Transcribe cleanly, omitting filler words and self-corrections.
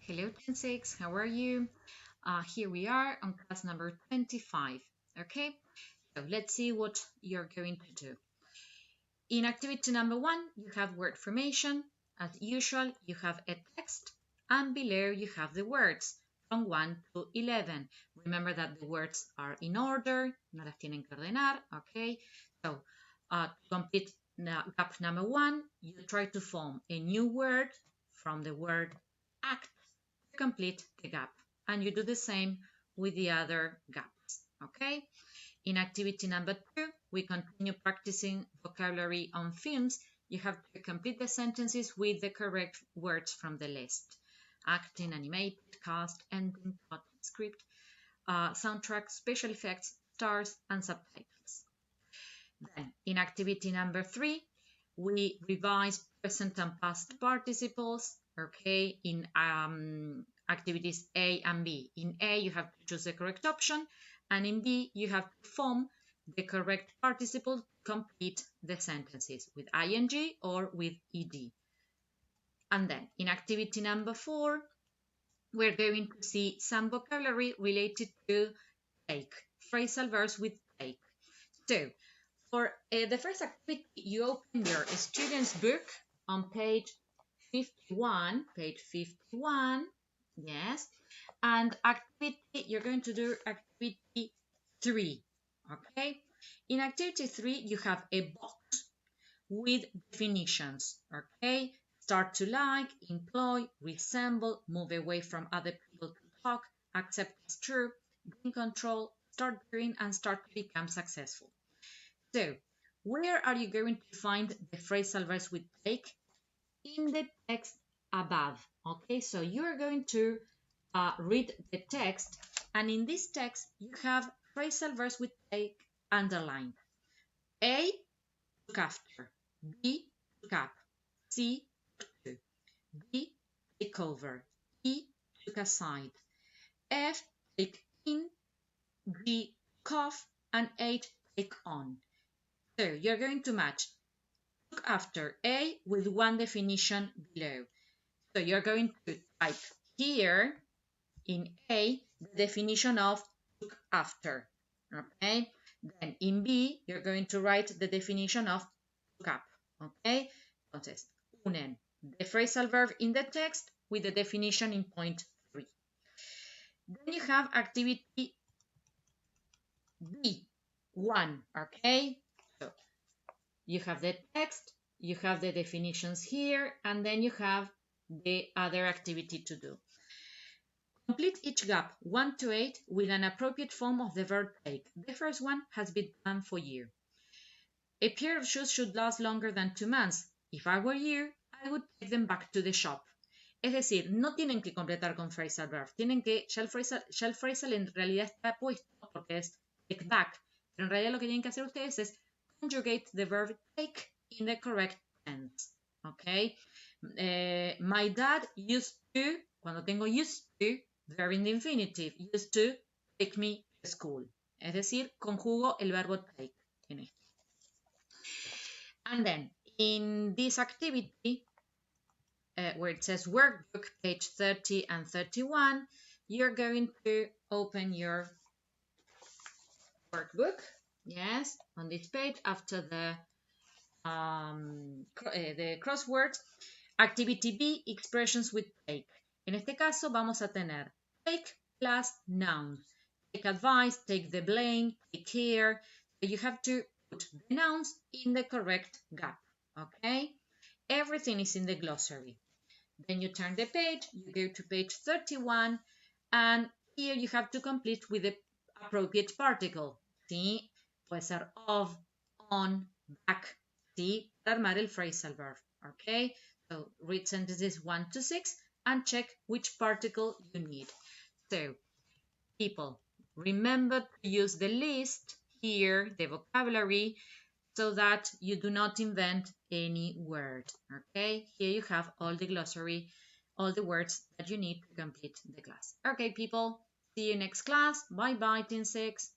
Hello, 10-6, how are you? Here we are on class number 25. Okay, so let's see what you're going to do. In activity number 1, you have word formation. As usual, you have a text, and below you have the words from 1 to 11. Remember that the words are in order, no las tienen que ordenar, okay? So, to complete gap number 1, you try to form a new word from the word act complete the gap. And you do the same with the other gaps, okay? In activity number 2, we continue practicing vocabulary on films. You have to complete the sentences with the correct words from the list. Acting, animated, cast, ending, plot, script, soundtrack, special effects, stars, and subtitles. Then, in activity number 3, we revise present and past participles, okay, in activities A and B. In A, you have to choose the correct option, and in B, you have to form the correct participle to complete the sentences with ing or with ed. And then, in activity number 4, we're going to see some vocabulary related to take, phrasal verbs with take. So, for the first activity, you open your student's book on page 51, yes, and activity, you're going to do activity 3, okay? In activity 3, you have a box with definitions, okay? Start to like, employ, resemble, move away from other people to talk, accept as true, gain control, start doing, and start to become successful. So, where are you going to find the phrasal verbs with take? In the text above. Okay, so you are going to read the text, and in this text you have phrasal verbs with take underlined. A, took after. B, took up. C, took to. D, take over. E, took aside. F, take in. G, cough. And H, take on. So you're going to match took after A with one definition below. So you're going to type here in A the definition of took after. Okay. Then in B you're going to write the definition of took up. Okay. Entonces, unen the phrasal verb in the text with the definition in point 3. Then you have activity B1. Okay. So you have the text, you have the definitions here, and then you have the other activity to do. Complete each gap 1 to 8 with an appropriate form of the verb take. The first one has been done for you. A pair of shoes should last longer than 2 months. If I were you, I would take them back to the shop. Es decir, no tienen que completar con phrasal verb, tienen que, ya el phrasal en realidad está puesto porque es take back, pero en realidad lo que tienen que hacer ustedes es conjugate the verb take in the correct tense. Okay? My dad used to, cuando tengo used to, verb in the infinitive, used to take me to school. Es decir, conjugo el verbo take en esto. And then, in this activity, where it says workbook, page 30 and 31, you're going to open your workbook. Yes, on this page, after the crosswords, activity B, expressions with take. En este caso vamos a tener take plus nouns. Take advice, take the blame, take care. So you have to put the nouns in the correct gap, okay? Everything is in the glossary. Then you turn the page, you go to page 31, and here you have to complete with the appropriate particle. ¿Sí? Puede ser of, on, back, ¿sí? Para armar el phrasal verb, okay? So read sentences 1 to 6 and check which particle you need. So, people, remember to use the list here, the vocabulary, so that you do not invent any word, okay? Here you have all the glossary, all the words that you need to complete the class. Okay, people, see you next class. Bye-bye, Team 6.